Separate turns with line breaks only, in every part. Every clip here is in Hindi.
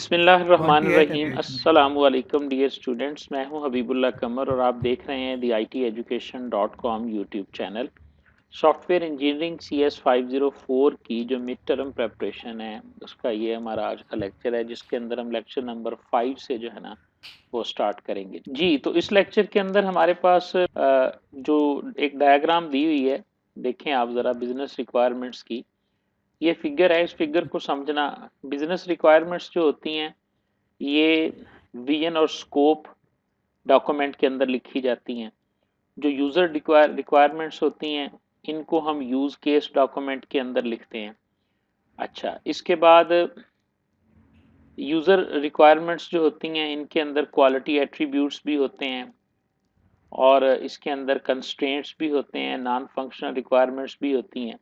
बिस्मिल्लाहिर्रहमानिर्रहीम
28 में।
अस्सलामुअलैकुम डियर स्टूडेंट्स। मैं हूं हबीबुल्लाह कमर और आप देख रहे हैं दी ITeducation.com YouTube channel. Software engineering CS504 की जो मिड टर्म प्रेपरेशन है उसका ये हमारा आज का लेक्चर है, जिसके अंदर हम लेक्चर नंबर 5 से जो है ना वो स्टार्ट करेंगे जी। तो इस लेक्चर के अंदर हमारे पास जो एक डायग्राम दी हुई है, देखें आप ज़रा बिजनेस रिक्वायरमेंट्स की। ये फिगर है, इस फिगर को समझना। बिजनेस रिक्वायरमेंट्स जो होती हैं ये विजन और स्कोप डॉक्यूमेंट के अंदर लिखी जाती हैं। जो यूज़र रिक्वायरमेंट्स होती हैं इनको हम यूज़ केस डॉक्यूमेंट के अंदर लिखते हैं। अच्छा, इसके बाद यूज़र रिक्वायरमेंट्स जो होती हैं इनके अंदर क्वालिटी एट्रीब्यूट्स भी होते हैं और इसके अंदर कंस्ट्रेंट्स भी होते हैं, नॉन फंक्शनल रिक्वायरमेंट्स भी होती हैं।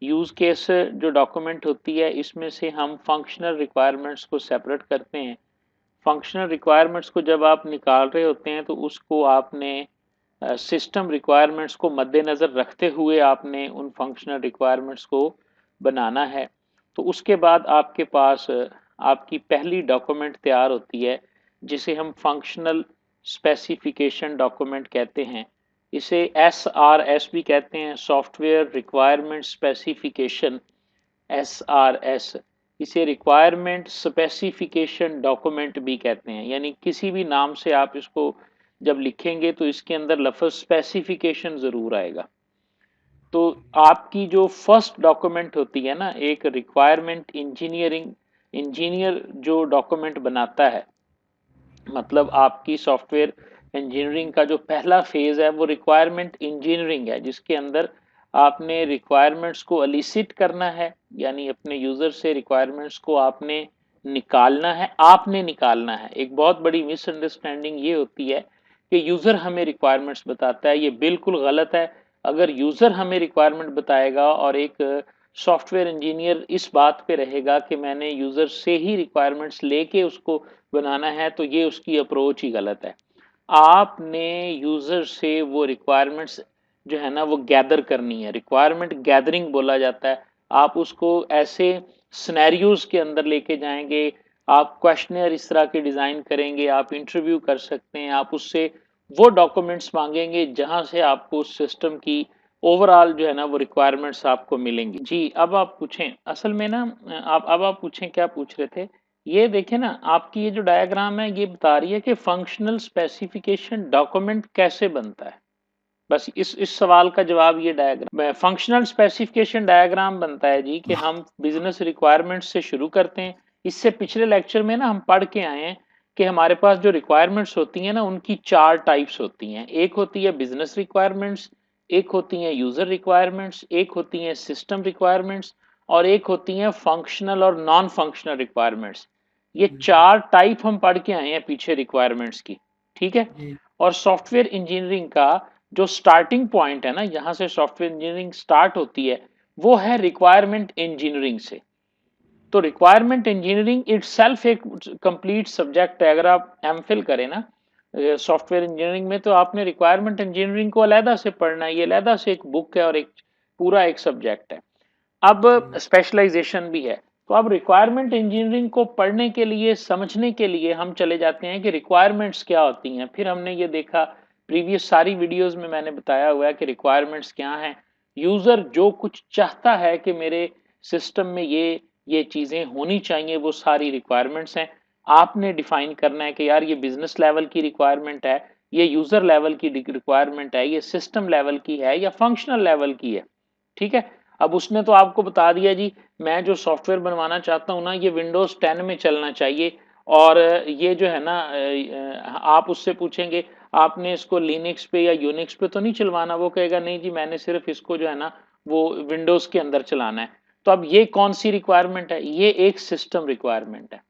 यूज़ केस जो डॉक्यूमेंट होती है इसमें से हम फंक्शनल रिक्वायरमेंट्स को सेपरेट करते हैं। फंक्शनल रिक्वायरमेंट्स को जब आप निकाल रहे होते हैं तो उसको आपने सिस्टम रिक्वायरमेंट्स को मद्देनज़र रखते हुए आपने उन फंक्शनल रिक्वायरमेंट्स को बनाना है। तो उसके बाद आपके पास आपकी पहली डॉक्यूमेंट तैयार होती है जिसे हम फंक्शनल स्पेसिफिकेशन डॉक्यूमेंट कहते हैं। इसे SRS भी कहते हैं, सॉफ्टवेयर रिक्वायरमेंट स्पेसिफिकेशन, SRS। इसे रिक्वायरमेंट स्पेसिफिकेशन डॉक्यूमेंट भी कहते हैं, यानी किसी भी नाम से आप इसको जब लिखेंगे तो इसके अंदर लफ्ज़ स्पेसिफिकेशन ज़रूर आएगा। तो आपकी जो फर्स्ट डॉक्यूमेंट होती है ना, एक रिक्वायरमेंट इंजीनियर जो डॉक्यूमेंट बनाता है, मतलब आपकी सॉफ्टवेयर इंजीनियरिंग का जो पहला फेज़ है वो रिक्वायरमेंट इंजीनियरिंग है, जिसके अंदर आपने रिक्वायरमेंट्स को एलिसिट करना है, यानी अपने यूज़र से रिक्वायरमेंट्स को आपने निकालना है। एक बहुत बड़ी मिसअंडरस्टैंडिंग ये होती है कि यूज़र हमें रिक्वायरमेंट्स बताता है, ये बिल्कुल गलत है। अगर यूज़र हमें रिक्वायरमेंट बताएगा और एक सॉफ्टवेयर इंजीनियर इस बात पे रहेगा कि मैंने यूज़र से ही रिक्वायरमेंट्स लेके उसको बनाना है, तो ये उसकी अप्रोच ही गलत है। आपने यूज़र से वो रिक्वायरमेंट्स जो है ना वो गैदर करनी है, रिक्वायरमेंट गैदरिंग बोला जाता है। आप उसको ऐसे सिनेरियोज के अंदर लेके जाएंगे, आप क्वेश्चनर इस तरह के डिज़ाइन करेंगे, आप इंटरव्यू कर सकते हैं, आप उससे वो डॉक्यूमेंट्स मांगेंगे जहां से आपको उस सिस्टम की ओवरऑल जो है ना वो रिक्वायरमेंट्स आपको मिलेंगी जी। अब आप पूछें, असल में ना आप पूछें क्या पूछ रहे थे। ये देखें ना, आपकी ये जो डायग्राम है ये बता रही है कि फंक्शनल स्पेसिफिकेशन डॉक्यूमेंट कैसे बनता है। बस इस सवाल का जवाब ये डायग्राम, फंक्शनल स्पेसिफिकेशन डायग्राम बनता है जी, कि हम बिजनेस रिक्वायरमेंट्स से शुरू करते हैं। इससे पिछले लेक्चर में ना हम पढ़ के आए हैं कि हमारे पास जो रिक्वायरमेंट्स होती हैं ना उनकी 4 टाइप्स होती हैं। एक होती है बिजनेस रिक्वायरमेंट्स, एक होती हैं यूजर रिक्वायरमेंट्स, एक होती हैं सिस्टम रिक्वायरमेंट्स और एक होती हैं फंक्शनल और नॉन फंक्शनल रिक्वायरमेंट्स। ये
जी
4 टाइप हम पढ़ के आए हैं पीछे रिक्वायरमेंट्स की, ठीक है।
जी
और सॉफ्टवेयर इंजीनियरिंग का जो स्टार्टिंग पॉइंट है ना, यहाँ से सॉफ्टवेयर इंजीनियरिंग स्टार्ट होती है, वो है रिक्वायरमेंट इंजीनियरिंग से। तो रिक्वायरमेंट इंजीनियरिंग इटसेल्फ एक कंप्लीट सब्जेक्ट है। अगर आप एमफिल करें ना सॉफ्टवेयर इंजीनियरिंग में, तो आपने रिक्वायरमेंट इंजीनियरिंग को अलहदा से पढ़ना है, ये अलहदा से एक बुक है और एक पूरा एक सब्जेक्ट है। अब
जी
स्पेशलाइजेशन भी है। तो अब रिक्वायरमेंट इंजीनियरिंग को पढ़ने के लिए, समझने के लिए हम चले जाते हैं कि रिक्वायरमेंट्स क्या होती हैं। फिर हमने ये देखा, प्रीवियस सारी वीडियोस में मैंने बताया हुआ है कि रिक्वायरमेंट्स क्या हैं। यूजर जो कुछ चाहता है कि मेरे सिस्टम में ये चीजें होनी चाहिए, वो सारी रिक्वायरमेंट्स हैं। आपने डिफाइन करना है कि यार ये बिजनेस लेवल की रिक्वायरमेंट है, ये यूजर लेवल की रिक्वायरमेंट है, ये सिस्टम लेवल की है या फंक्शनल लेवल की है, ठीक है। अब उसने तो आपको बता दिया जी, मैं जो सॉफ्टवेयर बनवाना चाहता हूँ ना ये विंडोज 10 में चलना चाहिए, और ये जो है ना आप उससे पूछेंगे आपने इसको लिनक्स पे या यूनिक्स पे तो नहीं चलवाना, वो कहेगा नहीं जी मैंने सिर्फ इसको जो है ना वो विंडोज के अंदर चलाना है। तो अब ये कौन सी रिक्वायरमेंट है, ये एक सिस्टम रिक्वायरमेंट है,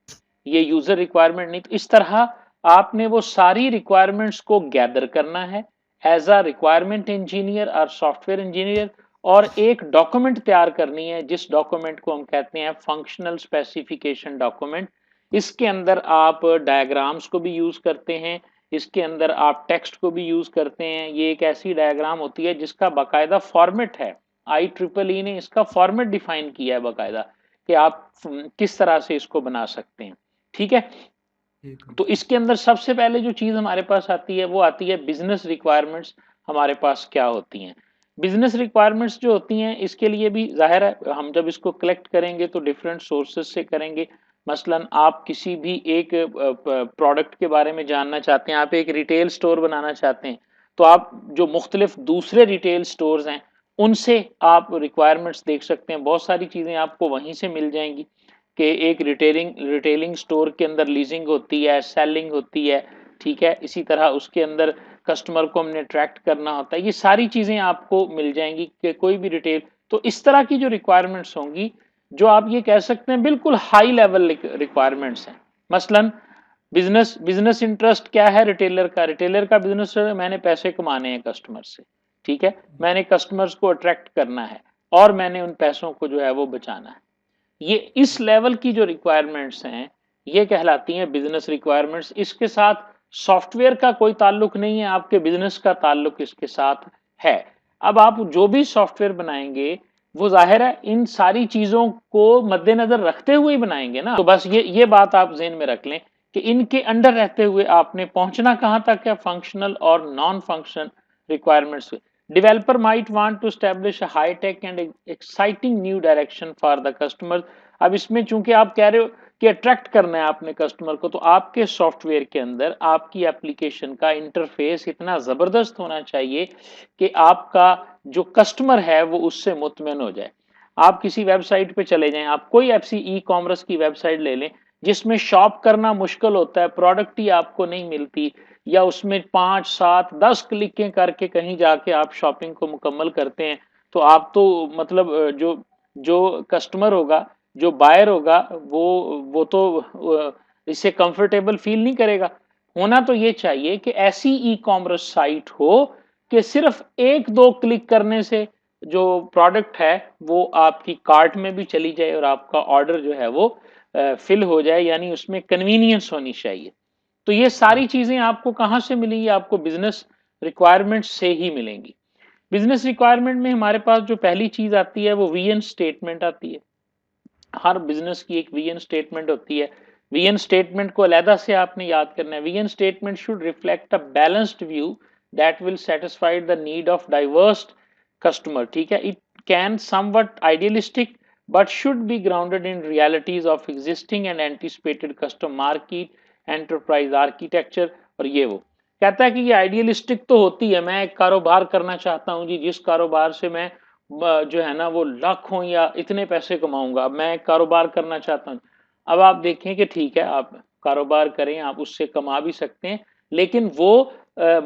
ये यूजर रिक्वायरमेंट नहीं। तो इस तरह आपने वो सारी रिक्वायरमेंट्स को गैदर करना है एज अ रिक्वायरमेंट इंजीनियर और सॉफ्टवेयर इंजीनियर, और एक डॉक्यूमेंट तैयार करनी है जिस डॉक्यूमेंट को हम कहते हैं फंक्शनल स्पेसिफिकेशन डॉक्यूमेंट। इसके अंदर आप डायग्राम्स को भी यूज करते हैं, इसके अंदर आप टेक्स्ट को भी यूज करते हैं। ये एक ऐसी डायग्राम होती है जिसका बाकायदा फॉर्मेट है, IEEE ने इसका फॉर्मेट डिफाइन किया है बाकायदा कि आप किस तरह से इसको बना सकते हैं, ठीक है।
ठीक है।
तो इसके अंदर सबसे पहले जो चीज हमारे पास आती है वो आती है बिजनेस रिक्वायरमेंट्स। हमारे पास क्या होती हैं बिजनेस रिक्वायरमेंट्स जो होती हैं, इसके लिए भी जाहिर है हम जब इसको कलेक्ट करेंगे तो डिफरेंट सोर्सेज से करेंगे। मसलन आप किसी भी एक प्रोडक्ट के बारे में जानना चाहते हैं, आप एक रिटेल स्टोर बनाना चाहते हैं, तो आप जो मुख्तलिफ दूसरे रिटेल स्टोर्स हैं उनसे आप रिक्वायरमेंट्स देख सकते हैं। बहुत सारी चीज़ें आपको वहीं से मिल जाएंगी कि एक रिटेलिंग स्टोर के अंदर लीजिंग होती है, सेलिंग होती है, ठीक है। इसी तरह उसके अंदर कस्टमर को हमने अट्रैक्ट करना होता है, ये सारी चीज़ें आपको मिल जाएंगी कि कोई भी रिटेल। तो इस तरह की जो रिक्वायरमेंट्स होंगी, जो आप ये कह सकते हैं बिल्कुल हाई लेवल रिक्वायरमेंट्स हैं। मसलन बिजनेस बिजनेस इंटरेस्ट क्या है रिटेलर का? रिटेलर का बिजनेस, मैंने पैसे कमाने हैं कस्टमर से, ठीक है, मैंने कस्टमर्स को अट्रैक्ट करना है और मैंने उन पैसों को जो है वो बचाना है। ये इस लेवल की जो रिक्वायरमेंट्स हैं ये कहलाती हैं बिजनेस रिक्वायरमेंट्स। इसके साथ सॉफ्टवेयर का कोई ताल्लुक नहीं है, आपके बिजनेस का ताल्लुक इसके साथ है। अब आप जो भी सॉफ्टवेयर बनाएंगे वो जाहिर है इन सारी चीजों को मद्देनजर रखते हुए ही बनाएंगे ना। तो बस ये बात आप जेहन में रख लें कि इनके अंडर रहते हुए आपने पहुंचना कहां तक है, फंक्शनल और non functional requirements. Developer might want to establish a high-tech and exciting new direction for the customers। अब इसमें चूंकि आप कह रहे हो कि अट्रैक्ट करना है आपने कस्टमर को, तो आपके सॉफ्टवेयर के अंदर आपकी एप्लीकेशन का इंटरफेस इतना जबरदस्त होना चाहिए कि आपका जो कस्टमर है वो उससे मुतमिन हो जाए। आप किसी वेबसाइट पे चले जाएं, आप कोई ऐसी ई कॉमर्स की वेबसाइट ले लें जिसमें शॉप करना मुश्किल होता है, प्रोडक्ट ही आपको नहीं मिलती, या उसमें 5 7 10 क्लिकें करके कहीं जाके आप शॉपिंग को मुकम्मल करते हैं, तो आप तो मतलब जो जो कस्टमर होगा, जो बायर होगा, वो तो इससे कंफर्टेबल फील नहीं करेगा। होना तो ये चाहिए कि ऐसी ई कॉमर्स साइट हो कि सिर्फ 1 2 क्लिक करने से जो प्रोडक्ट है वो आपकी कार्ट में भी चली जाए और आपका ऑर्डर जो है वो फिल हो जाए, यानी उसमें कन्वीनियंस होनी चाहिए। तो ये सारी चीजें आपको कहां से मिलेंगी? आपको बिजनेस रिक्वायरमेंट से ही मिलेंगी। बिजनेस रिक्वायरमेंट में हमारे पास जो पहली चीज आती है वो वीएन स्टेटमेंट आती है। हर बिजनेस की एक वीएन स्टेटमेंट होती है। वीएन स्टेटमेंट को अलहदा से आपने याद करना है। Vision statement should reflect a balanced view that will satisfy the need of diverse customer, ठीक है। It can somewhat idealistic but should be grounded in realities of existing and anticipated customer market, enterprise architecture। और ये वो कहता है कि ये आइडियलिस्टिक तो होती है, मैं एक कारोबार करना चाहता हूं जी, जिस कारोबार से मैं जो है ना वो लाखों या इतने पैसे कमाऊंगा, मैं एक कारोबार करना चाहता हूं। अब आप देखें कि ठीक है, आप कारोबार करें, आप उससे कमा भी सकते हैं, लेकिन वो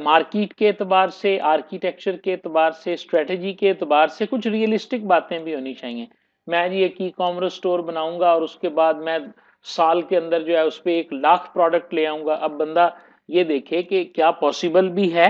मार्केट के एतबार से, आर्किटेक्चर के एतबार से, स्ट्रेटेजी के एतबार से कुछ रियलिस्टिक बातें भी होनी चाहिए। मैं जी एक ई कॉमर्स स्टोर बनाऊंगा और उसके बाद मैं साल के अंदर जो है उस पर 1 लाख प्रोडक्ट ले आऊंगा। अब बंदा ये देखे कि क्या पॉसिबल भी है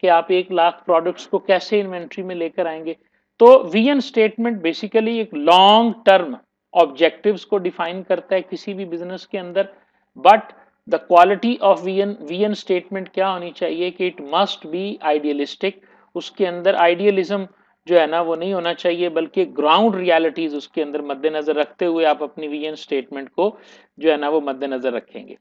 कि आप 1 लाख प्रोडक्ट्स को कैसे इन्वेंट्री में लेकर आएंगे। तो वीएन स्टेटमेंट बेसिकली एक लॉन्ग टर्म ऑब्जेक्टिव्स को डिफाइन करता है किसी भी बिजनेस के अंदर। But the quality of vision statement क्या होनी चाहिए कि इट मस्ट बी आइडियलिस्टिक। उसके अंदर आइडियलिज्म जो है ना वो नहीं होना चाहिए, बल्कि ग्राउंड रियलिटीज उसके अंदर मद्देनजर रखते हुए आप अपनी वीएन स्टेटमेंट को जो है ना वो मद्देनजर रखेंगे।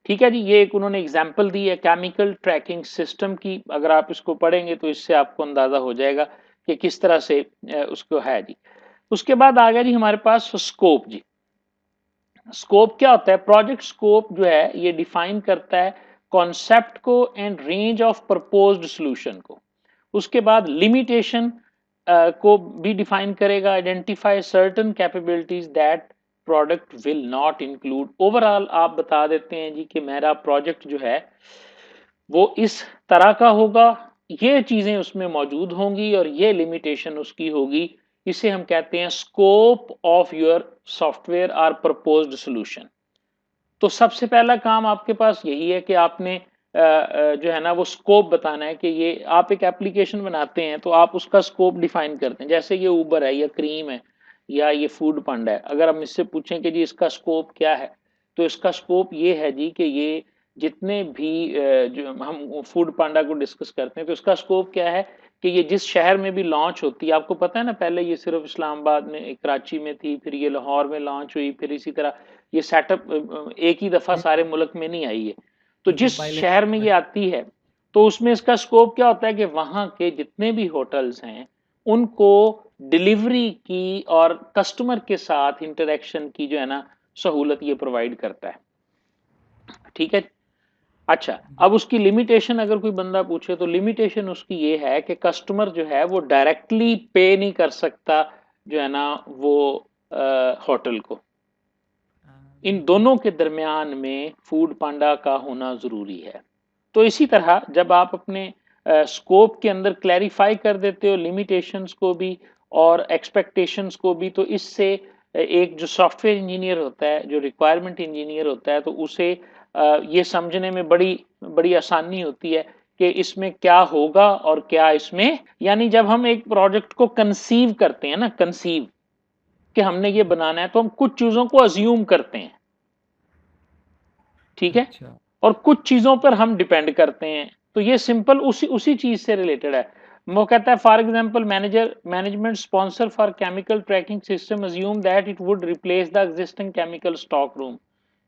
ठीक है जी, ये एक उन्होंने एग्जाम्पल दी है केमिकल ट्रैकिंग सिस्टम की। अगर आप इसको पढ़ेंगे तो इससे आपको अंदाजा हो जाएगा कि किस तरह से उसको है जी। उसके बाद आ गया जी हमारे पास स्कोप जी। स्कोप क्या होता है? प्रोजेक्ट स्कोप जो है ये डिफाइन करता है कॉन्सेप्ट को and range of proposed solution को। उसके बाद लिमिटेशन को भी डिफाइन करेगा, identify certain capabilities that product will not include. Overall आप बता देते हैं जी कि मेरा प्रोजेक्ट जो है वो इस तरह का होगा, ये चीजें उसमें मौजूद होंगी और ये लिमिटेशन उसकी होगी। इसे हम कहते हैं स्कोप ऑफ योर सॉफ्टवेयर और प्रपोज्ड सॉल्यूशन। तो सबसे पहला काम आपके पास यही है कि आपने जो है ना वो स्कोप बताना है कि ये आप एक एप्लीकेशन बनाते हैं तो आप उसका स्कोप डिफाइन करते हैं। जैसे ये उबर है या क्रीम है या ये फूड पांडा है, अगर हम इससे पूछें कि जी इसका स्कोप क्या है, तो इसका स्कोप ये है जी कि ये जितने भी जो हम फूड पांडा को डिस्कस करते हैं तो इसका स्कोप क्या है कि ये जिस शहर में भी लॉन्च होती है, आपको पता है ना पहले ये सिर्फ इस्लामाबाद में, कराची में थी, फिर ये लाहौर में लॉन्च हुई, फिर इसी तरह ये सेटअप एक ही दफा सारे मुल्क में नहीं आई है। तो जिस शहर में ये आती है तो उसमें इसका स्कोप क्या होता है कि वहां के जितने भी होटल्स हैं उनको डिलीवरी की और कस्टमर के साथ इंटरेक्शन की जो है ना सहूलत ये प्रोवाइड करता है। ठीक है। अच्छा, अब उसकी लिमिटेशन अगर कोई बंदा पूछे तो लिमिटेशन उसकी ये है कि कस्टमर जो है वो डायरेक्टली पे नहीं कर सकता जो है ना वो होटल को। इन दोनों के दरमियान में फूड पांडा का होना जरूरी है। तो इसी तरह जब आप अपने स्कोप के अंदर क्लैरिफाई कर देते हो लिमिटेशंस को भी और एक्सपेक्टेशंस को भी, तो इससे एक जो सॉफ्टवेयर इंजीनियर होता है, जो रिक्वायरमेंट इंजीनियर होता है, तो उसे ये समझने में बड़ी बड़ी आसानी होती है कि इसमें क्या होगा और क्या इसमें, यानी जब हम एक प्रोजेक्ट को कंसीव करते हैं ना, कंसीव कि हमने ये बनाना है, तो हम कुछ चीजों को अज्यूम करते हैं। ठीक है। और कुछ चीजों पर हम डिपेंड करते हैं। तो ये सिंपल उसी उसी चीज से रिलेटेड है। वो कहता है for example management sponsor for chemical tracking system assume that it would replace the existing chemical stock room.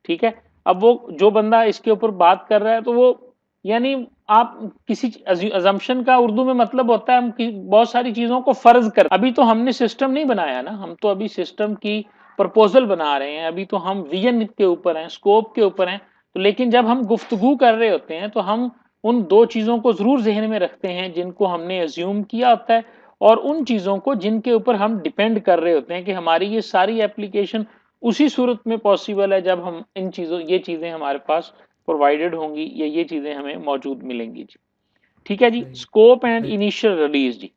ठीक है। अब वो जो बंदा इसके ऊपर बात कर रहा है तो वो, यानी आप किसी अजम्पशन का उर्दू में मतलब होता है हम बहुत सारी चीजों को फर्ज कर, अभी तो हमने सिस्टम नहीं बनाया ना, हम तो अभी सिस्टम की प्रपोजल बना रहे हैं, अभी तो हम विजन के ऊपर हैं, स्कोप के ऊपर हैं। तो लेकिन जब हम गुफ्तगू कर रहे होते हैं तो हम उन दो चीजों को जरूर जहन में रखते हैं जिनको हमने अज्यूम किया होता है, और उन चीजों को जिनके ऊपर हम डिपेंड कर रहे होते हैं कि हमारी ये सारी एप्लीकेशन उसी सूरत में पॉसिबल है जब हम इन चीजों, ये चीजें हमारे पास प्रोवाइडेड होंगी या ये चीजें हमें मौजूद मिलेंगी जी। ठीक है जी। स्कोप एंड इनिशियल रिलीज जी।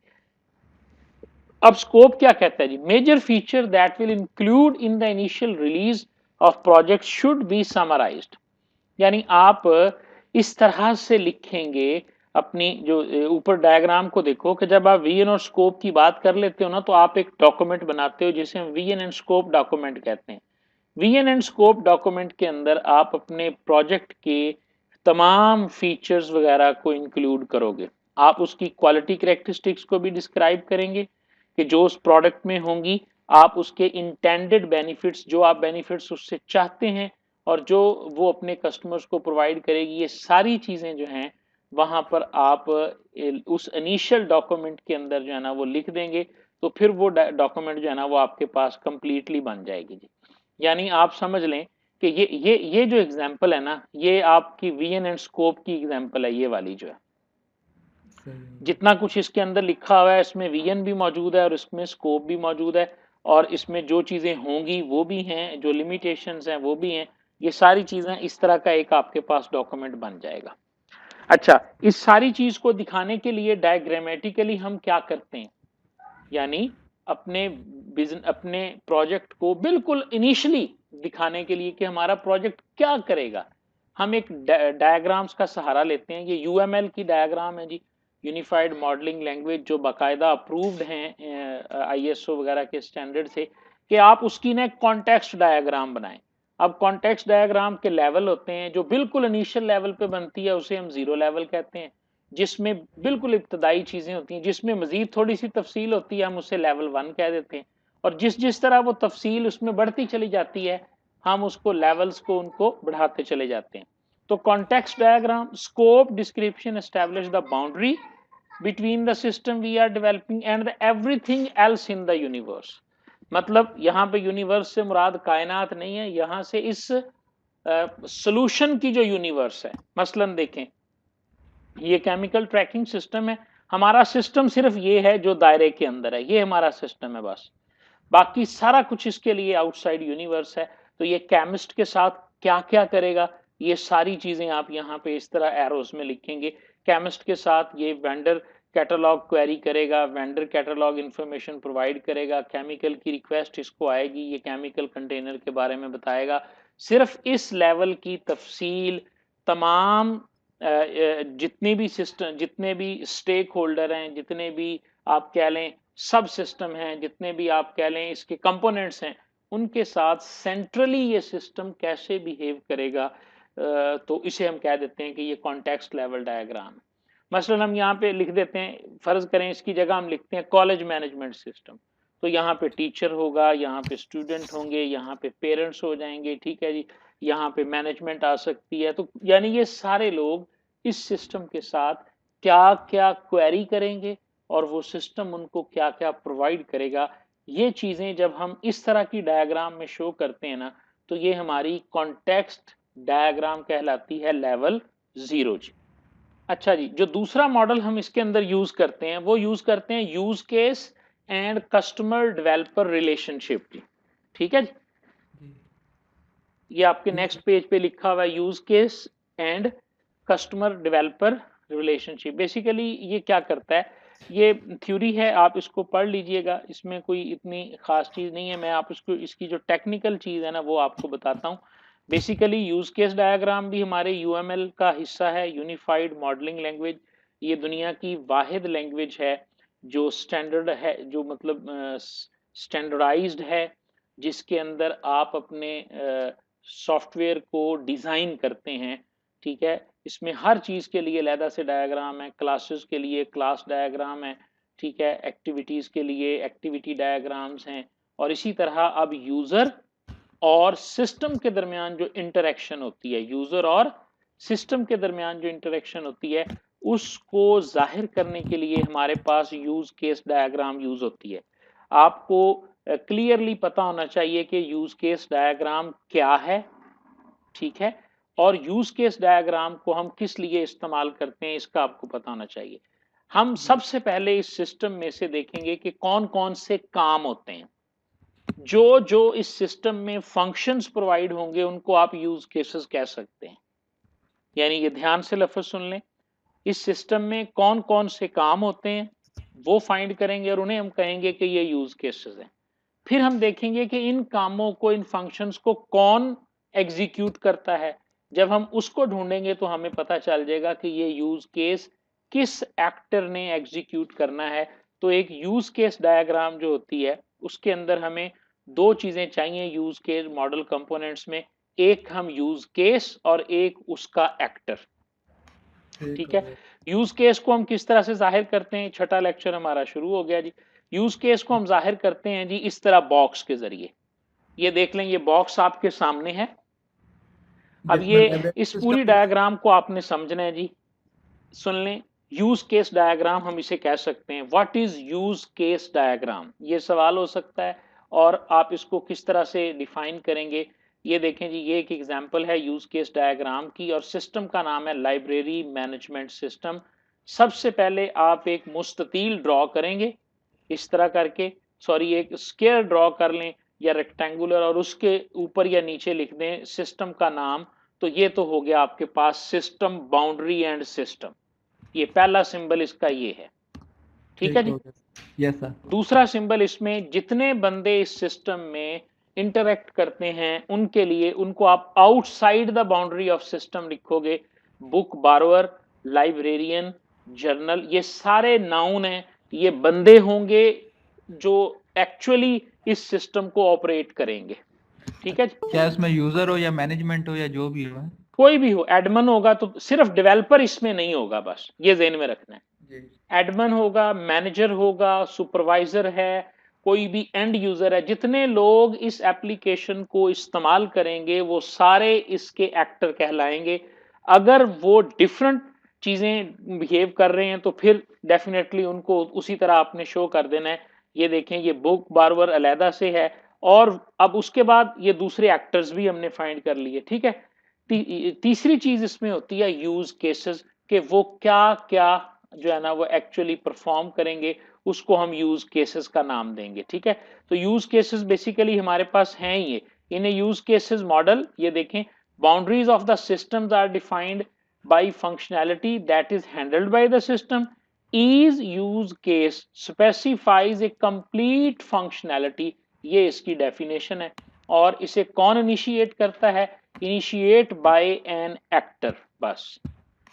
अब स्कोप क्या कहता है जी? Major feature that will include in the initial release of project should be summarized. यानी आप इस तरह से लिखेंगे अपनी जो ऊपर डायग्राम को देखो कि जब आप वीएन और स्कोप की बात कर लेते हो ना, तो आप एक डॉक्यूमेंट बनाते हो जिसे हम वीएन एंड स्कोप डॉक्यूमेंट कहते हैं। वीएन एंड स्कोप डॉक्यूमेंट के अंदर आप अपने प्रोजेक्ट के तमाम फीचर्स वगैरह को इंक्लूड करोगे। आप उसकी क्वालिटी कैरेक्टरिस्टिक्स को भी डिस्क्राइब करेंगे कि जो उस प्रोडक्ट में होंगी, आप उसके इंटेंडेड बेनिफिट्स, जो आप बेनिफिट्स उससे चाहते हैं और जो वो अपने कस्टमर्स को प्रोवाइड करेगी, ये सारी चीजें जो हैं वहां पर आप उस इनिशियल डॉक्यूमेंट के अंदर जो है ना वो लिख देंगे। तो फिर वो डॉक्यूमेंट जो है ना वो आपके पास कंप्लीटली बन जाएगी जी। यानी आप समझ लें कि ये जो एग्जांपल है ना, ये आपकी वीएन एंड स्कोप की एग्जांपल है, ये वाली जो है। जितना कुछ इसके अंदर लिखा हुआ है इसमें वीएन भी मौजूद है और इसमें स्कोप भी मौजूद है, और इसमें जो चीजें होंगी वो भी हैं, जो लिमिटेशंस हैं वो भी हैं। ये सारी चीजें इस तरह का एक आपके पास डॉक्यूमेंट बन जाएगा। अच्छा, इस सारी चीज को दिखाने के लिए डायग्रामेटिकली हम क्या करते हैं, यानी अपने बिजनेस, अपने प्रोजेक्ट को बिल्कुल इनिशियली दिखाने के लिए कि हमारा प्रोजेक्ट क्या करेगा, हम एक डायग्राम्स का सहारा लेते हैं। ये यूएमएल की डायग्राम है जी, यूनिफाइड मॉडलिंग लैंग्वेज, जो बाकायदा अप्रूव्ड हैं आईएसओ वगैरह के स्टैंडर्ड से, कि आप उसकी ना कॉन्टेक्स्ट डायग्राम बनाएं। अब कॉन्टेक्स्ट डायग्राम के लेवल होते हैं, जो बिल्कुल इनिशियल लेवल पे बनती है उसे हम जीरो लेवल कहते हैं, जिसमें बिल्कुल इब्तदाई चीजें होती हैं, जिसमें मजीद थोड़ी सी तफसील होती है हम उसे लेवल 1 कह देते हैं, और जिस जिस तरह वो तफसील उसमें बढ़ती चली जाती है हम उसको लेवल्स को उनको बढ़ाते चले जाते हैं। तो context diagram, scope description establish the boundary between the system we are developing and the everything else in the universe. मतलब यहाँ पे यूनिवर्स से मुराद कायनात नहीं है, यहाँ से इस सोल्यूशन की जो यूनिवर्स है, मसलन देखें ये केमिकल ट्रैकिंग सिस्टम है, हमारा सिस्टम सिर्फ ये है जो दायरे के अंदर है, ये हमारा सिस्टम है बस, बाकी सारा कुछ इसके लिए आउटसाइड यूनिवर्स है। तो ये केमिस्ट के साथ क्या क्या करेगा, ये सारी चीजें आप यहाँ पे इस तरह एरोस में लिखेंगे। केमिस्ट के साथ ये वेंडर कैटलॉग क्वेरी करेगा, वेंडर कैटलॉग इंफॉर्मेशन प्रोवाइड करेगा, केमिकल की रिक्वेस्ट इसको आएगी, ये केमिकल कंटेनर के बारे में बताएगा। सिर्फ इस लेवल की तफसील तमाम जितने भी सिस्टम, जितने भी स्टेक होल्डर हैं, जितने भी आप कह लें सब सिस्टम हैं, जितने भी आप कह लें इसके कंपोनेंट्स हैं, उनके साथ सेंट्रली ये सिस्टम कैसे बिहेव करेगा, तो इसे हम कह देते हैं कि ये कॉन्टेक्स्ट लेवल डायग्राम। मसलन हम यहाँ पे लिख देते हैं, फर्ज करें इसकी जगह हम लिखते हैं कॉलेज मैनेजमेंट सिस्टम। तो यहाँ पे टीचर होगा, यहाँ पे स्टूडेंट होंगे, यहाँ पे पेरेंट्स हो जाएंगे, ठीक है जी, यहाँ पे मैनेजमेंट आ सकती है। तो यानी ये सारे लोग इस सिस्टम के साथ क्या क्या क्वेरी करेंगे और वो सिस्टम उनको क्या क्या प्रोवाइड करेगा, ये चीजें जब हम इस तरह की डायग्राम में शो करते हैं ना, तो ये हमारी कॉन्टेक्स्ट डायग्राम कहलाती है लेवल 0 जी। अच्छा जी, जो दूसरा मॉडल हम इसके अंदर यूज करते हैं वो यूज करते हैं use case and customer developer relationship जी, ठीक है जी।
जी
ये आपके
जी
नेक्स्ट
सर।
पेज पे लिखा हुआ है use case and customer developer relationship. Basically ये क्या करता है, ये थ्योरी है, आप इसको पढ़ लीजिएगा, इसमें कोई इतनी खास चीज नहीं है। मैं आप इसको इसकी जो टेक्निकल चीज है ना वो आपको बताता हूँ। बेसिकली यूज केस डायग्राम भी हमारे यूएमएल का हिस्सा है, यूनिफाइड मॉडलिंग लैंग्वेज। ये दुनिया की वाहिद लैंग्वेज है जो स्टैंडर्ड है, जो मतलब स्टैंडर्डाइज्ड है, जिसके अंदर आप अपने सॉफ्टवेयर को डिजाइन करते हैं, ठीक है। इसमें हर चीज के लिए अलहदा से डायग्राम है, क्लासेस के लिए क्लास डायग्राम है, ठीक है, एक्टिविटीज के लिए एक्टिविटी डायग्राम्स हैं। और इसी तरह अब यूजर और सिस्टम के दरमियान जो इंटरेक्शन होती है, यूजर और सिस्टम के दरमियान जो इंटरेक्शन होती है, उसको जाहिर करने के लिए हमारे पास यूज केस डायग्राम यूज होती है। आपको क्लियरली पता होना चाहिए कि यूज केस डायग्राम क्या है, ठीक है, और यूज केस डायग्राम को हम किस लिए इस्तेमाल करते हैं इसका आपको पता होना चाहिए। हम
जी
सबसे पहले इस सिस्टम में से देखेंगे कि कौन कौन से काम होते हैं। जो जो इस सिस्टम में फंक्शंस प्रोवाइड होंगे उनको आप यूज केसेस कह सकते हैं। यानी ये ध्यान से लफ्ज सुन लें, इस सिस्टम में कौन कौन से काम होते हैं वो फाइंड करेंगे और उन्हें हम कहेंगे कि ये यूज केसेस हैं। फिर हम देखेंगे कि इन कामों को, इन फंक्शंस को कौन एग्जीक्यूट करता है। जब हम उसको ढूंढेंगे तो हमें पता चल जाएगा कि ये यूज केस किस एक्टर ने एग्जीक्यूट करना है। तो एक यूज केस डायग्राम जो होती है उसके अंदर हमें दो चीजें चाहिए यूज केस मॉडल कंपोनेंट्स में, एक हम यूज केस और एक उसका एक्टर,
ठीक
ठीक
हो
है।
गया।
यूज केस को हम किस तरह से जाहिर करते हैं, छठा लेक्चर हमारा शुरू हो गया जी। यूज केस को हम जाहिर करते हैं जी इस तरह बॉक्स के जरिए। ये देख लें, ये बॉक्स आपके सामने है। अब
जिसमें
ये
लाइब्रेरी
इस पूरी
सिस्टम लिखा है।
डायग्राम को आपने समझना है जी। सुन लें, यूज केस डायग्राम हम इसे कह सकते हैं। What is use case diagram, ये सवाल हो सकता है, और आप इसको किस तरह से डिफाइन करेंगे। ये देखें जी, ये एक एग्जांपल है यूज केस डायग्राम की, और सिस्टम का नाम है लाइब्रेरी मैनेजमेंट सिस्टम। सबसे पहले आप एक मुस्ततील ड्रॉ करेंगे इस तरह करके, सॉरी एक स्क्वायर ड्रॉ कर लें या रेक्टेंगुलर, और उसके ऊपर या नीचे लिख दें सिस्टम का नाम। तो ये तो हो गया आपके पास सिस्टम बाउंड्री एंड सिस्टम, ये पहला सिंबल इसका ये है, ठीक है
ठीक
जी।
हो गया। Yes sir.
दूसरा सिंबल, इसमें जितने बंदे इस सिस्टम में इंटरेक्ट करते हैं उनके लिए, उनको आप outside the boundary of system लिखोगे। बुक बारोअर, लाइब्रेरियन, जर्नल, ये सारे नाउन हैं, ये बंदे होंगे जो एक्चुअली इस सिस्टम को ऑपरेट करेंगे, ठीक है जी।
क्या उसमें यूजर हो या मैनेजमेंट हो या जो भी हो?
कोई भी हो, एडमन होगा, तो सिर्फ डेवलपर इसमें नहीं होगा, बस ये ज़हन में रखना है।
जी
एडमन होगा, मैनेजर होगा, सुपरवाइजर है, कोई भी एंड यूजर है, जितने लोग इस एप्लीकेशन को इस्तेमाल करेंगे वो सारे इसके एक्टर कहलाएंगे। अगर वो डिफरेंट चीजें बिहेव कर रहे हैं तो फिर डेफिनेटली उनको उसी तरह आपने शो कर देना है। ये देखें, ये बुक बारवर अलहदा से है, और अब उसके बाद ये दूसरे एक्टर्स भी हमने फाइंड कर लिए, ठीक है। तीसरी चीज इसमें होती है यूज केसेस, कि वो क्या क्या जो है ना वो एक्चुअली परफॉर्म करेंगे, उसको हम यूज केसेस का नाम देंगे, ठीक है। तो यूज केसेस बेसिकली हमारे पास हैं ये, इन्हें यूज केसेस मॉडल, ये देखें, boundaries of the systems are defined by functionality that is handled by the system. Is use case specifies a complete functionality, ये इसकी डेफिनेशन है। और इसे कौन इनिशिएट करता है, इनिशिएट बाय एन एक्टर, बस।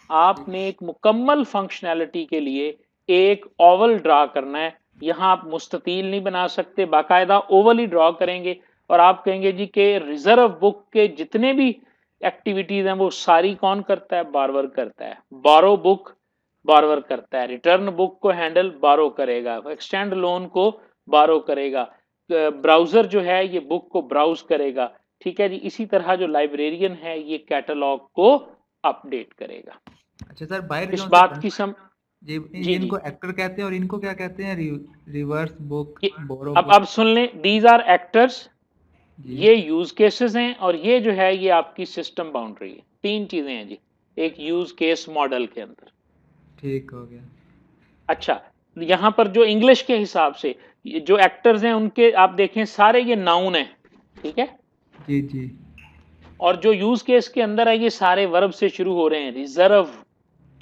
आपने एक मुकम्मल फंक्शनैलिटी के लिए एक ओवल ड्रा करना है। यहां आप मुस्ततील नहीं बना सकते, बाकायदा ओवल ही ड्रॉ करेंगे, और आप कहेंगे जी कि रिजर्व बुक के जितने भी एक्टिविटीज हैं वो सारी कौन करता है, बारवर करता है। बारो बुक बारवर करता है, रिटर्न बुक को हैंडल बारो करेगा, एक्सटेंड लोन को बारो करेगा, ब्राउजर जो है ये बुक को ब्राउज करेगा, ठीक है जी। इसी तरह जो लाइब्रेरियन है ये कैटलॉग को अपडेट करेगा।
अच्छा सर, बाहर
इस
क्यों से
बात की सम
जी,
जी जी
इनको एक्टर कहते हैं और इनको क्या कहते हैं? रिवर्स बुक,
ये
बोरो
अब
बुक।
सुन लें, दीज आर एक्टर्स,
जी
ये यूज केसेस हैं, और ये जो है ये आपकी सिस्टम बाउंड्री है। तीन चीजें हैं जी एक यूज केस मॉडल के अंदर।
ठीक हो गया।
अच्छा, यहां पर जो इंग्लिश के हिसाब से जो एक्टर्स हैं उनके आप देखें सारे ये नाउन है, ठीक है।
जी जी
और जो यूज केस के अंदर है ये सारे वर्ब से शुरू हो रहे हैं, रिजर्व,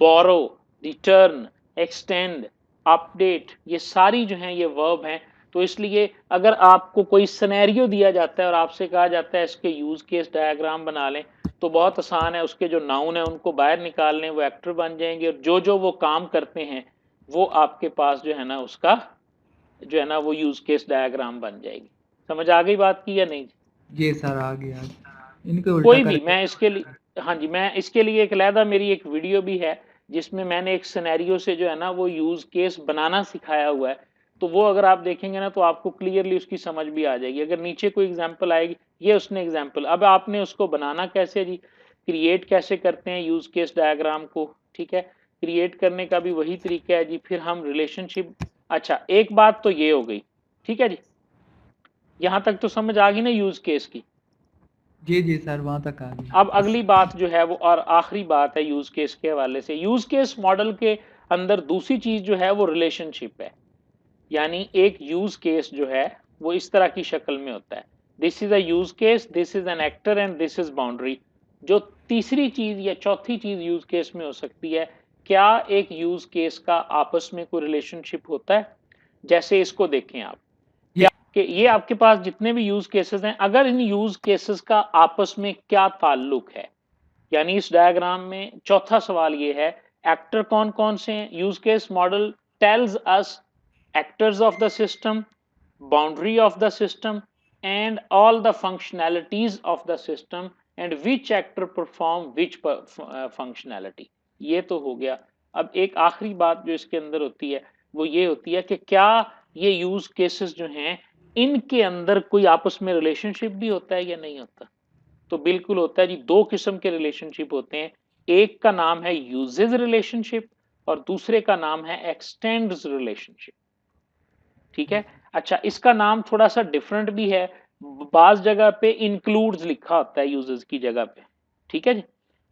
बोरो, रिटर्न, एक्सटेंड, अपडेट, ये सारी जो हैं ये वर्ब हैं। तो इसलिए अगर आपको कोई सिनेरियो दिया जाता है और आपसे कहा जाता है इसके यूज केस डायग्राम बना लें, तो बहुत आसान है, उसके जो नाउन है उनको बाहर निकाल लें, वो एक्टर बन जाएंगे, और जो जो वो काम करते हैं वो आपके पास जो है ना उसका जो है ना वो यूज केस डायग्राम बन जाएगी। समझ आ गई बात की या नहीं?
जी सर, आ गया। इनको उल्टा
कोई भी,
करके।
मैं इसके लिए, हाँ जी, मैं इसके लिए एक अलहदा मेरी एक वीडियो भी है जिसमें मैंने एक सिनेरियो से जो है ना वो यूज केस बनाना सिखाया हुआ है। तो वो अगर आप देखेंगे ना तो आपको क्लियरली उसकी समझ भी आ जाएगी। अगर नीचे कोई एग्जांपल आएगी, ये उसने एग्जांपल, अब आपने उसको बनाना कैसे जी, क्रिएट कैसे करते हैं यूज केस डायग्राम को, ठीक है। क्रिएट करने का भी वही तरीका है जी, फिर हम रिलेशनशिप, अच्छा एक बात तो ये हो गई, ठीक है जी, यहां तक तो समझ आ गई ना यूज केस की।
जी जी सर, वहाँ तक आ गया।
अब अगली बात जो है वो और आखिरी बात है यूज केस के हवाले से, यूज केस मॉडल के अंदर दूसरी चीज जो है वो रिलेशनशिप है। यानी एक यूज केस जो है वो इस तरह की शक्ल में होता है, this is a use case, this is an actor and this is boundary. जो तीसरी चीज या चौथी चीज यूज केस में हो सकती है, क्या एक यूज केस का आपस में कोई रिलेशनशिप होता है? जैसे इसको देखें आप,
ये
कि ये आपके पास जितने भी यूज केसेस हैं, अगर इन यूज केसेस का आपस में क्या ताल्लुक है। यानी इस डायग्राम में चौथा सवाल ये है, एक्टर कौन कौन से हैं? Use case model tells us actors of the system, boundary of the system, and all the functionalities of the system, and which actor perform which functionality. ये तो हो गया। अब एक आखिरी बात जो इसके अंदर होती है वो ये होती है कि क्या ये यूज केसेस जो हैं इनके अंदर कोई आपस में रिलेशनशिप भी होता है या नहीं होता? तो बिल्कुल होता है जी। दो किस्म के रिलेशनशिप होते हैं, एक का नाम है यूजेज रिलेशनशिप और दूसरे का नाम है एक्सटेंड्स रिलेशनशिप, ठीक है। अच्छा, इसका नाम थोड़ा सा डिफरेंट भी है, बाज जगह पे इंक्लूड्स लिखा होता है यूजेस की जगह पे, ठीक है जी।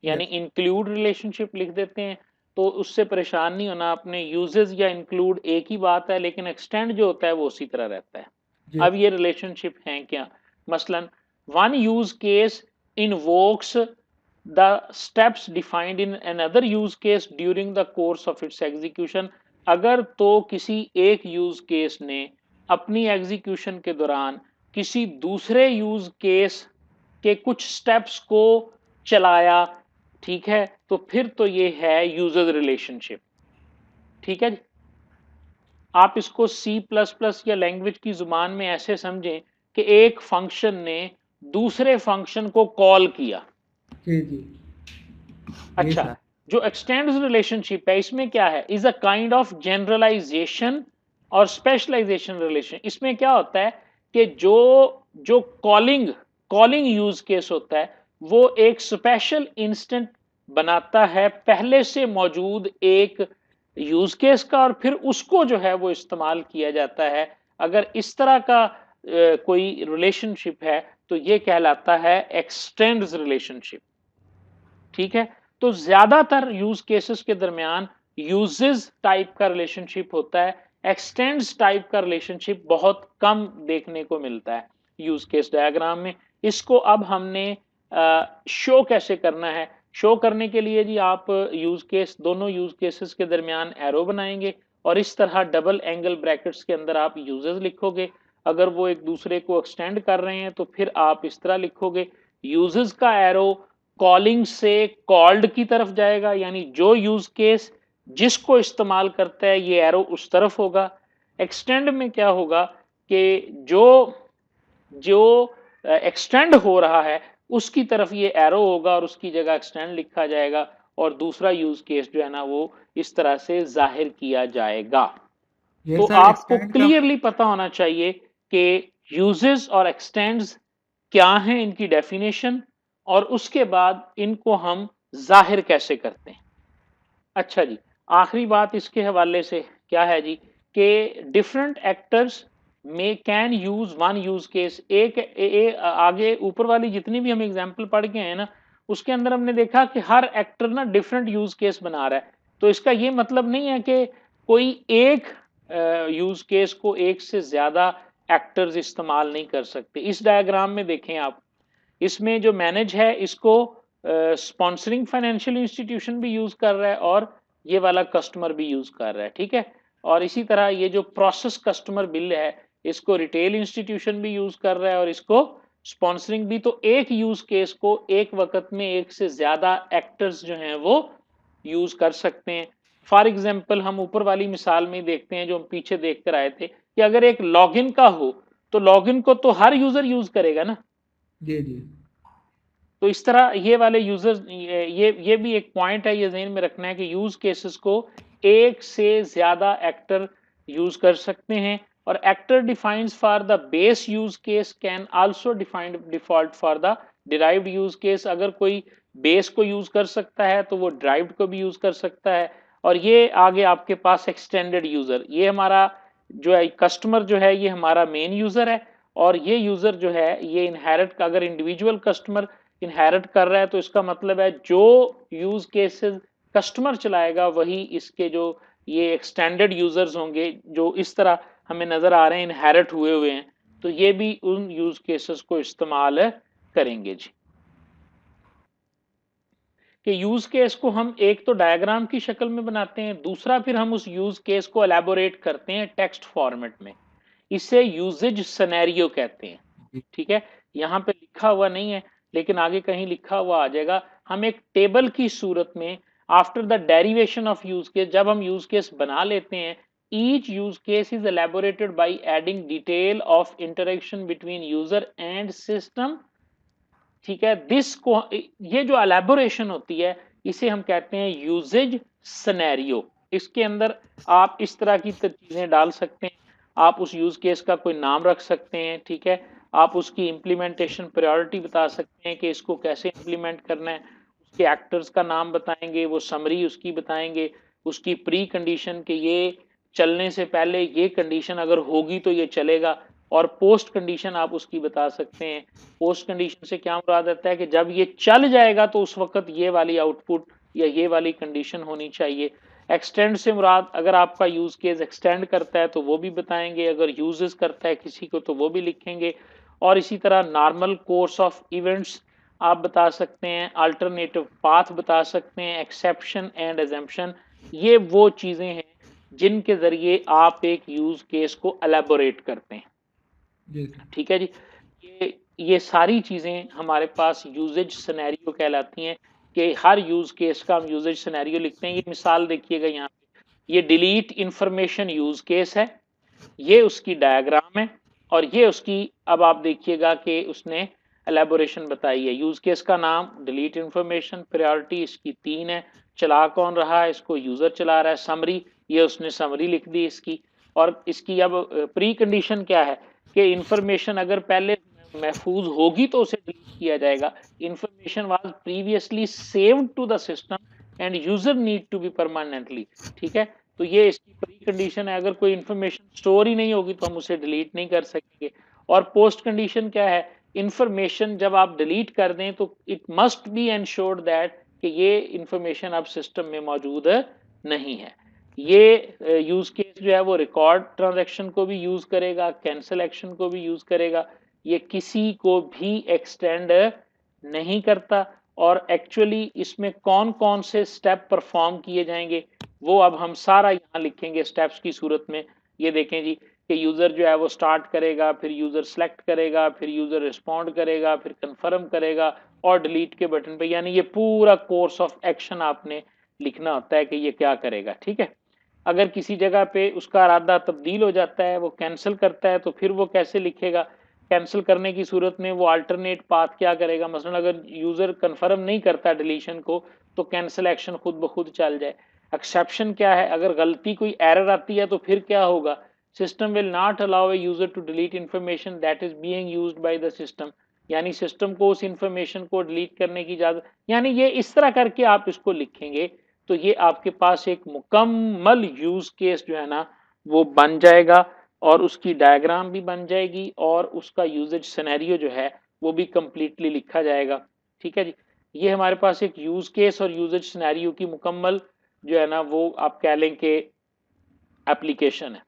यानी
यस
इंक्लूड रिलेशनशिप लिख देते हैं, तो उससे परेशान नहीं होना आपने, यूजेस या इंक्लूड एक ही बात है, लेकिन एक्सटेंड जो होता है वो उसी तरह रहता है।
जी
अब ये रिलेशनशिप हैं क्या? मसलन one use case invokes the steps defined in another use case during the course of its execution। अगर तो किसी एक यूज केस ने अपनी एग्जीक्यूशन के दौरान किसी दूसरे यूज केस के कुछ स्टेप्स को चलाया, ठीक है, तो फिर तो ये है यूजर रिलेशनशिप, ठीक है जी। आप इसको सी प्लस प्लस या लैंग्वेज की जुबान में ऐसे समझें कि एक फंक्शन ने दूसरे फंक्शन को कॉल किया।
जी जी जी
अच्छा,
सर।
जो एक्सटेंड्स रिलेशनशिप है इसमें क्या है, is a kind of generalization और स्पेशलाइजेशन रिलेशन। इसमें क्या होता है कि जो जो कॉलिंग कॉलिंग यूज केस होता है वो एक स्पेशल इंस्टेंट बनाता है पहले से मौजूद एक यूज केस का, और फिर उसको जो है वो इस्तेमाल किया जाता है। अगर इस तरह का कोई रिलेशनशिप है तो ये कहलाता है एक्सटेंड्स रिलेशनशिप, ठीक है। तो ज्यादातर यूज केसेस के दरमियान यूजेस टाइप का रिलेशनशिप होता है, एक्सटेंड्स टाइप का रिलेशनशिप बहुत कम देखने को मिलता है यूज केस डायग्राम में। इसको अब हमने शो कैसे करना है, शो करने के लिए जी आप यूज केस, दोनों यूज केसेस के दरमियान एरो बनाएंगे और इस तरह डबल एंगल ब्रैकेट्स के अंदर आप यूजेस लिखोगे। अगर वो एक दूसरे को एक्सटेंड कर रहे हैं तो फिर आप इस तरह लिखोगे, यूजेस का एरो कॉलिंग से कॉल्ड की तरफ जाएगा, यानी जो यूज केस जिसको इस्तेमाल करता है ये एरो उस तरफ होगा। एक्सटेंड में क्या होगा कि जो जो एक्सटेंड हो रहा है उसकी तरफ ये एरो होगा और उसकी जगह एक्सटेंड लिखा जाएगा, और दूसरा यूज केस जो है ना वो इस तरह से जाहिर किया जाएगा।
ये
तो
सर
आपको
एक्सटेंड का।
क्लियरली पता होना चाहिए कि यूजेस और एक्सटेंड्स क्या हैं, इनकी डेफिनेशन, और उसके बाद इनको हम जाहिर कैसे करते हैं। अच्छा जी, आखिरी बात इसके हवाले से क्या है जी, कि डिफरेंट एक्टर्स में can use one use case. आगे ऊपर वाली जितनी भी हम एग्जांपल पढ़ के हैं ना, उसके अंदर हमने देखा कि हर एक्टर ना डिफरेंट यूज केस बना रहा है। तो इसका ये मतलब नहीं है कि कोई एक यूज केस को एक से ज्यादा एक्टर्स इस्तेमाल नहीं कर सकते। इस डायग्राम में देखें आप, इसमें जो मैनेज है इसको स्पॉन्सरिंग फाइनेंशियल इंस्टीट्यूशन भी यूज कर रहा है और ये वाला कस्टमर भी यूज कर रहा है, ठीक है। और इसी तरह ये जो प्रोसेस कस्टमर बिल है, इसको रिटेल इंस्टीट्यूशन भी यूज कर रहा है और इसको स्पॉन्सरिंग भी। तो एक यूज केस को एक वक्त में एक से ज्यादा एक्टर्स जो हैं वो यूज कर सकते हैं। फॉर एग्जाम्पल हम ऊपर वाली मिसाल में देखते हैं जो हम पीछे देख कर आए थे, कि अगर एक लॉगिन का हो तो लॉगिन को तो हर यूजर यूज करेगा ना।
जी जी।
तो इस तरह ये वाले यूजर्स, ये भी एक पॉइंट है, ये ज़हन में रखना है कि यूज केसेस को एक से ज्यादा एक्टर यूज कर सकते हैं। और actor defines for the base use case can also defined default for the derived use case. अगर कोई बेस को यूज कर सकता है तो वो डिराइव्ड को भी यूज कर सकता है। और ये आगे आपके पास एक्सटेंडेड यूजर, ये हमारा जो है कस्टमर जो है ये हमारा मेन यूजर है। और ये यूजर जो है ये इनहेरिट, अगर इंडिविजुअल कस्टमर इनहेरिट कर रहा है तो इसका मतलब है जो यूज केसेस कस्टमर चलाएगा वही इसके जो ये एक्सटेंडेड यूजर्स होंगे जो इस तरह हमें नजर आ रहे हैं इनहेरिट हुए हुए हैं, तो ये भी उन यूज केसेस को इस्तेमाल करेंगे जी। कि यूज केस को हम एक तो डायग्राम की शक्ल में बनाते हैं, दूसरा फिर हम उस यूज केस को एलैबोरेट करते हैं टेक्स्ट फॉर्मेट में। इसे यूजेज सिनेरियो कहते हैं,
जी
ठीक है। यहाँ पे लिखा हुआ नहीं है लेकिन आगे कहीं लिखा हुआ आ जाएगा। हम एक टेबल की सूरत में after the derivation of use case, जब हम यूज केस बना लेते हैं, each use case is elaborated by adding detail of interaction between user and system, ठीक है। दिस को, ये जो एलेबोरेशन होती है इसे हम कहते हैं यूजेज सिनेरियो। इसके अंदर आप इस तरह की चीजें डाल सकते हैं, आप उस यूज केस का कोई नाम रख सकते हैं, ठीक है। आप उसकी इम्प्लीमेंटेशन प्रायोरिटी बता सकते हैं कि इसको कैसे इम्प्लीमेंट करना है, उसके एक्टर्स का नाम बताएंगे, वो समरी उसकी बताएंगे, उसकी प्री कंडीशन के ये चलने से पहले ये कंडीशन अगर होगी तो ये चलेगा। और पोस्ट कंडीशन आप उसकी बता सकते हैं। पोस्ट कंडीशन से क्या मुराद आता है कि जब ये चल जाएगा तो उस वक्त ये वाली आउटपुट या ये वाली कंडीशन होनी चाहिए। एक्सटेंड से मुराद, अगर आपका यूज केस एक्सटेंड करता है तो वो भी बताएंगे, अगर यूजेस करता है किसी को तो वो भी लिखेंगे। और इसी तरह नॉर्मल कोर्स ऑफ इवेंट्स आप बता सकते हैं, अल्टरनेटिव पाथ बता सकते हैं, एक्सेप्शन एंड एजम्पशन। ये वो चीजें हैं जिनके जरिए आप एक यूज केस को एलेबोरेट करते हैं,
जी सर।
ठीक है जी। ये सारी चीजें हमारे पास यूजेज सिनेरियो कहलाती हैं, कि हर यूज केस का हम यूजेज सिनेरियो लिखते हैं। ये मिसाल देखिएगा यहाँ पे, ये डिलीट इंफॉर्मेशन यूज केस है, ये उसकी डायग्राम है, और ये उसकी, अब आप देखिएगा कि उसने एलेबोरेशन बताई है। यूज केस का नाम डिलीट इंफॉर्मेशन, प्रायोरिटी इसकी 3 है, चला कौन रहा है, इसको यूजर चला रहा है, समरी ये उसने समरी लिख दी इसकी। और इसकी अब प्री कंडीशन क्या है कि इंफॉर्मेशन अगर पहले महफूज होगी तो उसे डिलीट किया जाएगा। Information was previously saved to the system and user need to be permanently, ठीक है। तो ये इसकी प्री कंडीशन है, अगर कोई इंफॉर्मेशन स्टोर ही नहीं होगी तो हम उसे डिलीट नहीं कर सकेंगे। और पोस्ट कंडीशन क्या है, इंफॉर्मेशन जब आप डिलीट कर दें तो it must be ensured that कि ये इंफॉर्मेशन अब सिस्टम में मौजूद नहीं है। ये यूज केस जो है वो रिकॉर्ड ट्रांजैक्शन को भी यूज करेगा, कैंसिल एक्शन को भी यूज करेगा, ये किसी को भी एक्सटेंड नहीं करता। और एक्चुअली इसमें कौन कौन से स्टेप परफॉर्म किए जाएंगे वो अब हम सारा यहाँ लिखेंगे स्टेप्स की सूरत में। ये देखें जी कि यूजर जो है वो स्टार्ट करेगा, फिर यूजर सेलेक्ट करेगा, फिर यूजर रिस्पॉन्ड करेगा, फिर कंफर्म करेगा और डिलीट के बटन पे, यानी ये पूरा कोर्स ऑफ एक्शन आपने लिखना होता है कि ये क्या करेगा, ठीक है। अगर किसी जगह पे उसका इरादा तब्दील हो जाता है, वो कैंसिल करता है, तो फिर वो कैसे लिखेगा। कैंसिल करने की सूरत में वो अल्टरनेट पाथ क्या करेगा, मसलन अगर यूजर कंफर्म नहीं करता डिलीशन को तो कैंसिल एक्शन खुद ब खुद चल जाए। एक्सेप्शन क्या है, अगर गलती कोई एरर आती है तो फिर क्या होगा, system will not allow a user to delete information that is being used by the system, यानी सिस्टम को उस इंफॉर्मेशन को डिलीट करने की इजाजत, यानी ये इस तरह करके आप इसको लिखेंगे तो ये आपके पास एक मुकम्मल यूज केस जो है ना वो बन जाएगा, और उसकी डायग्राम भी बन जाएगी, और उसका यूजेज सिनेरियो जो है वो भी कंप्लीटली लिखा जाएगा। ठीक है जी, ये हमारे पास एक यूज केस और यूजेज सिनेरियो की मुकम्मल जो है ना वो आप कह लें कि एप्लीकेशन है।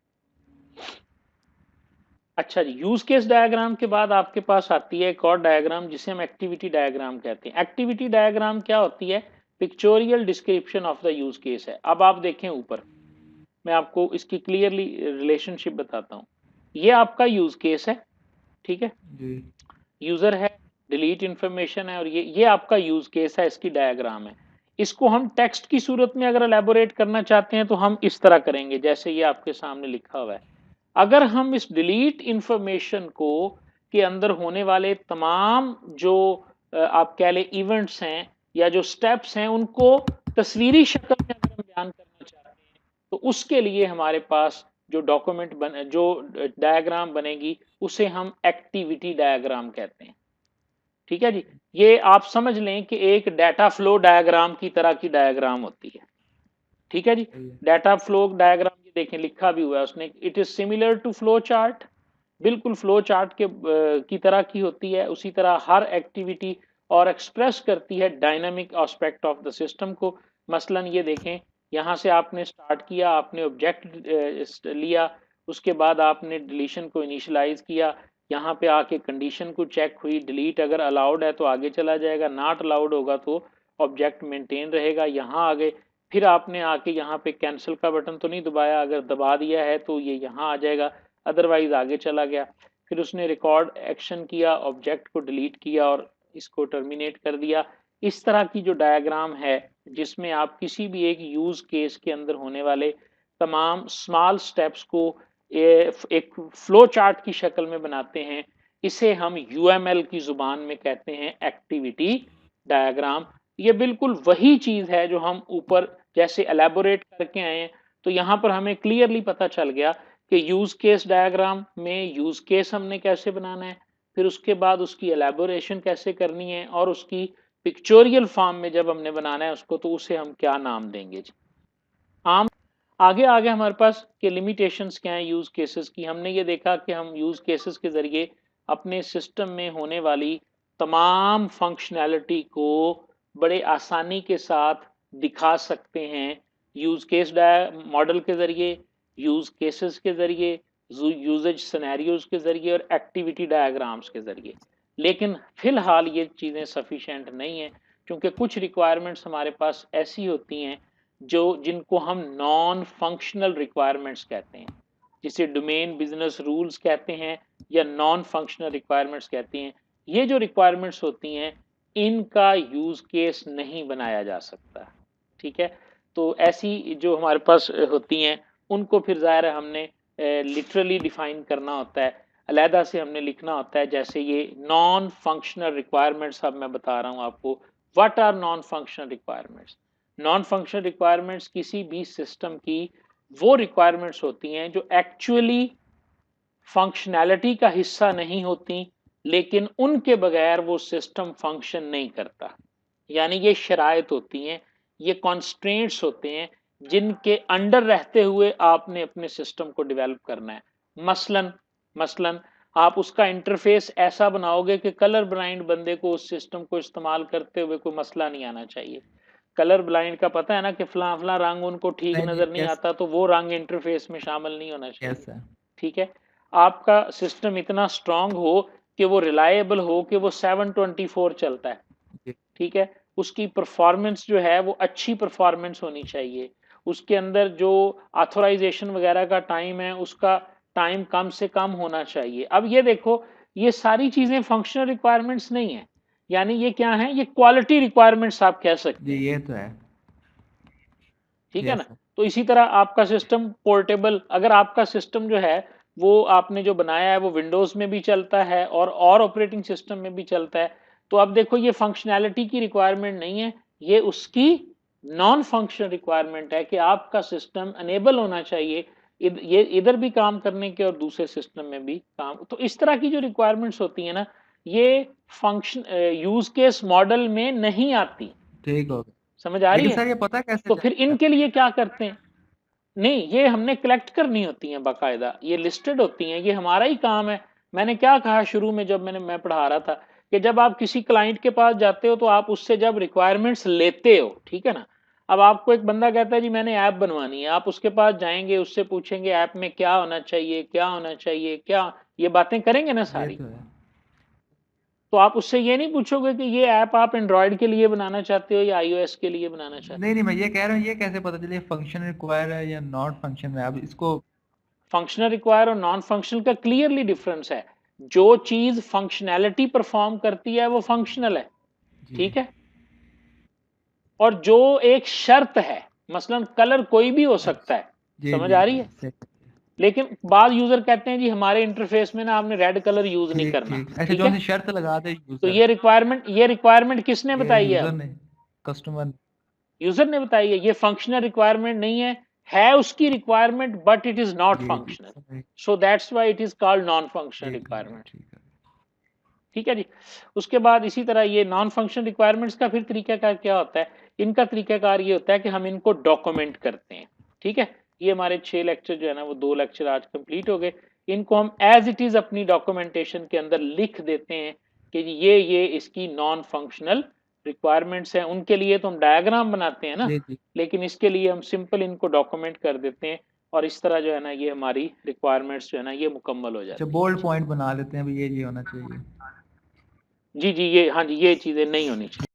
अच्छा जी, यूज केस डायग्राम के बाद आपके पास आती है एक और डायग्राम जिसे हम एक्टिविटी डायग्राम कहते हैं। एक्टिविटी डायग्राम क्या होती है, pictorial description of the use case है। अब आप देखें ऊपर, मैं आपको इसकी क्लियरली रिलेशनशिप बताता हूं। ये आपका यूज केस है, ठीक है,
जी
यूजर है, डिलीट इंफॉर्मेशन है, और ये आपका यूज केस है, इसकी डायग्राम है। इसको हम टेक्स्ट की सूरत में अगर एलैबोरेट करना चाहते हैं तो हम इस तरह करेंगे जैसे ये आपके सामने लिखा हुआ है। अगर हम इस डिलीट इंफॉर्मेशन को के अंदर होने वाले तमाम जो आप कह लें इवेंट्स हैं या जो स्टेप्स हैं उनको तस्वीरी शक्ल में अगर हम बयान करना चाहते हैं तो उसके लिए हमारे पास जो डॉक्यूमेंट बन जो डायग्राम बनेगी उसे हम एक्टिविटी डायग्राम कहते हैं। ठीक है जी, ये आप समझ लें कि एक डाटा फ्लो डायग्राम की तरह की डायग्राम होती है। ठीक है जी,
सही है।
डाटा फ्लो डायग्राम ये देखें लिखा भी हुआ है उसने, it is similar to flow chart, बिल्कुल फ्लो चार्ट के की तरह की होती है। उसी तरह हर एक्टिविटी और एक्सप्रेस करती है dynamic aspect of the system को। मसलन ये देखें, यहाँ से आपने स्टार्ट किया, आपने ऑब्जेक्ट लिया, उसके बाद आपने डिलीशन को इनिशियलाइज किया, यहाँ पे आके कंडीशन को चेक हुई, डिलीट अगर अलाउड है तो आगे चला जाएगा, नॉट अलाउड होगा तो ऑब्जेक्ट मेंटेन रहेगा। यहाँ आ गए, फिर आपने आके यहाँ पे कैंसिल का बटन तो नहीं दबाया, अगर दबा दिया है तो ये यहाँ आ जाएगा, अदरवाइज आगे चला गया। फिर उसने रिकॉर्ड एक्शन किया, ऑब्जेक्ट को डिलीट किया और इसको टर्मिनेट कर दिया। इस तरह की जो डायग्राम है जिसमें आप किसी भी एक यूज केस के अंदर होने वाले तमाम स्मॉल स्टेप्स को एक फ्लो चार्ट की शक्ल में बनाते हैं, इसे हम यूएमएल की जुबान में कहते हैं एक्टिविटी डायग्राम। ये बिल्कुल वही चीज है जो हम ऊपर जैसे एलैबोरेट करके आए हैं। तो यहां पर हमें क्लियरली पता चल गया कि यूज केस डायग्राम में यूज केस हमने कैसे बनाना है, फिर उसके बाद उसकी एलैबोरेशन कैसे करनी है, और उसकी पिक्चोरियल फॉर्म में जब हमने बनाना है उसको तो उसे हम क्या नाम देंगे जी। आम आगे आगे हमारे पास के लिमिटेशंस क्या हैं यूज केसेस की। हमने ये देखा कि हम यूज केसेस के जरिए अपने सिस्टम में होने वाली तमाम फंक्शनैलिटी को बड़े आसानी के साथ दिखा सकते हैं यूज केस मॉडल के जरिए, यूज केसेस के जरिए, यूजेज सिनेरियोज के जरिए और एक्टिविटी डायग्राम्स के जरिए। लेकिन फिलहाल ये चीज़ें सफिशेंट नहीं है, क्योंकि कुछ रिक्वायरमेंट्स हमारे पास ऐसी होती हैं जो जिनको हम नॉन फंक्शनल रिक्वायरमेंट्स कहते हैं, जिसे डोमेन बिजनेस रूल्स कहते हैं या नॉन फंक्शनल रिक्वायरमेंट्स कहते हैं। ये जो रिक्वायरमेंट्स होती हैं इनका यूज केस नहीं बनाया जा सकता। ठीक है, तो ऐसी जो हमारे पास होती हैं उनको फिर ज़ाहिर है हमने लिटरली डिफाइन करना होता है, अलहदा से हमने लिखना होता है। जैसे ये नॉन फंक्शनल रिक्वायरमेंट्स, अब मैं बता रहा हूँ आपको what are non functional requirements. Non functional requirements किसी भी सिस्टम की वो रिक्वायरमेंट्स होती हैं जो एक्चुअली फंक्शनैलिटी का हिस्सा नहीं होती, लेकिन उनके बगैर वो सिस्टम फंक्शन नहीं करता। यानी ये शराइत होती हैं, ये कॉन्स्ट्रेंट्स होते हैं जिनके अंडर रहते हुए आपने अपने सिस्टम को डेवलप करना है। मसलन मसलन आप उसका इंटरफेस ऐसा बनाओगे कि कलर ब्लाइंड बंदे को उस सिस्टम को इस्तेमाल करते हुए कोई मसला नहीं आना चाहिए। कलर ब्लाइंड का पता है ना कि फला फला रंग उनको ठीक
नहीं नहीं,
नजर नहीं आता, तो वो रंग इंटरफेस में शामिल नहीं होना चाहिए।
Yes sir.
ठीक है, आपका सिस्टम इतना स्ट्रांग हो कि वो रिलायबल हो, कि वो 7/24 चलता है।
जी
ठीक है, उसकी परफॉर्मेंस जो है वो अच्छी परफॉर्मेंस होनी चाहिए, उसके अंदर जो ऑथोराइजेशन वगैरह का टाइम है उसका टाइम कम से कम होना चाहिए। अब ये देखो, ये सारी चीजें फंक्शनल रिक्वायरमेंट्स नहीं है, यानी ये क्या है, ये क्वालिटी रिक्वायरमेंट्स आप कह सकते
जी,
हैं।
ये तो है।
ठीक है
यस
ना,
सर।
तो इसी तरह आपका सिस्टम पोर्टेबल, अगर आपका सिस्टम जो है वो आपने जो बनाया है वो विंडोज में भी चलता है और ऑपरेटिंग सिस्टम में भी चलता है, तो अब देखो ये फंक्शनैलिटी की रिक्वायरमेंट नहीं है, ये उसकी नॉन फंक्शनल रिक्वायरमेंट है कि आपका सिस्टम अनेबल होना चाहिए ये इधर भी काम करने के और दूसरे सिस्टम में भी काम। तो इस तरह की जो रिक्वायरमेंट्स होती है ना, ये फंक्शन यूज केस मॉडल में नहीं आती।
ठीक हो गया।
समझ आ रही
लेकिन
है?
सर ये पता कैसे
तो फिर
चलेगा?
इनके लिए क्या करते हैं? नहीं, ये हमने कलेक्ट करनी होती हैं बाकायदा, ये लिस्टेड होती हैं, ये हमारा ही काम है। मैंने क्या कहा शुरू में जब मैं पढ़ा रहा था कि जब आप किसी क्लाइंट के पास जाते हो तो आप उससे जब रिक्वायरमेंट्स लेते हो, ठीक है ना? अब आपको एक बंदा कहता है जी मैंने ऐप बनवानी है, आप उसके पास जाएंगे, उससे पूछेंगे ऐप में क्या होना चाहिए, क्या होना चाहिए, क्या, ये बातें करेंगे ना
ये
सारी।
तो है।
तो आप उससे ये नहीं पूछोगे कि ये ऐप आप एंड्रॉयड के लिए बनाना चाहते हो या आईओएस के लिए बनाना चाहते
नहीं
हो।
नहीं, मैं ये कह रहा हूँ, ये कैसे पता चले फंक्शन रिक्वायर है या नॉट फंक्शन है? अब इसको।
फंक्शनल रिक्वायर और नॉन फंक्शनल का क्लियरली डिफरेंस है। जो चीज फंक्शनैलिटी परफॉर्म करती है वो फंक्शनल है,
जी
ठीक है? और जो एक शर्त है, मसलन कलर कोई भी हो सकता
अच्छा।
है,
जी
समझ
जी
आ रही
जी
है?
सही।
लेकिन बाद यूजर कहते हैं जी हमारे इंटरफेस में ना आपने रेड कलर यूज नहीं
ठीक
करना,
ठीक, अच्छा,
ठीक
जो
है?
सी शर्त लगा दे
तो
यूजर।
ये रिक्वायरमेंट किसने
ये
बताई है?
यूजर
अब
ने, कस्टमर।
यूजर ने बताई है, ये फंक्शनल रिक्वायरमेंट नहीं है उसकी requirement but it is not
जी जी
फंक्शनल।
समझ।
So that's why it is called non functional
ठीक है
रिक्वायरमेंट।
ठीक है।
ठीक है जी। उसके बाद इसी तरह ये नॉन फंक्शनल रिक्वायरमेंट्स का फिर तरीकाकार क्या होता है? इनका तरीकाकार ये होता है कि हम इनको डॉक्यूमेंट करते हैं, ठीक है? ये हमारे 6 लेक्चर जो है ना, वो 2 लेक्चर आज कंप्लीट हो गए। इनको हम एज इट इज अपनी डॉक्यूमेंटेशन के अंदर लिख देते हैं कि ये इसकी नॉन फंक्शनल रिक्वायरमेंट्स हैं। उनके लिए तो हम डायग्राम बनाते हैं ना,
जी जी।
लेकिन इसके लिए हम सिंपल इनको डॉक्यूमेंट कर देते हैं और इस तरह जो है ना, ये हमारी रिक्वायरमेंट्स जो है ना, ये मुकम्मल हो
अच्छा,
जाती हैं।
बोल्ड पॉइंट बना लेते हैं, भी ये होना चाहिए।
जी जी, ये हाँ जी, ये चीजें नहीं होनी चाहिए।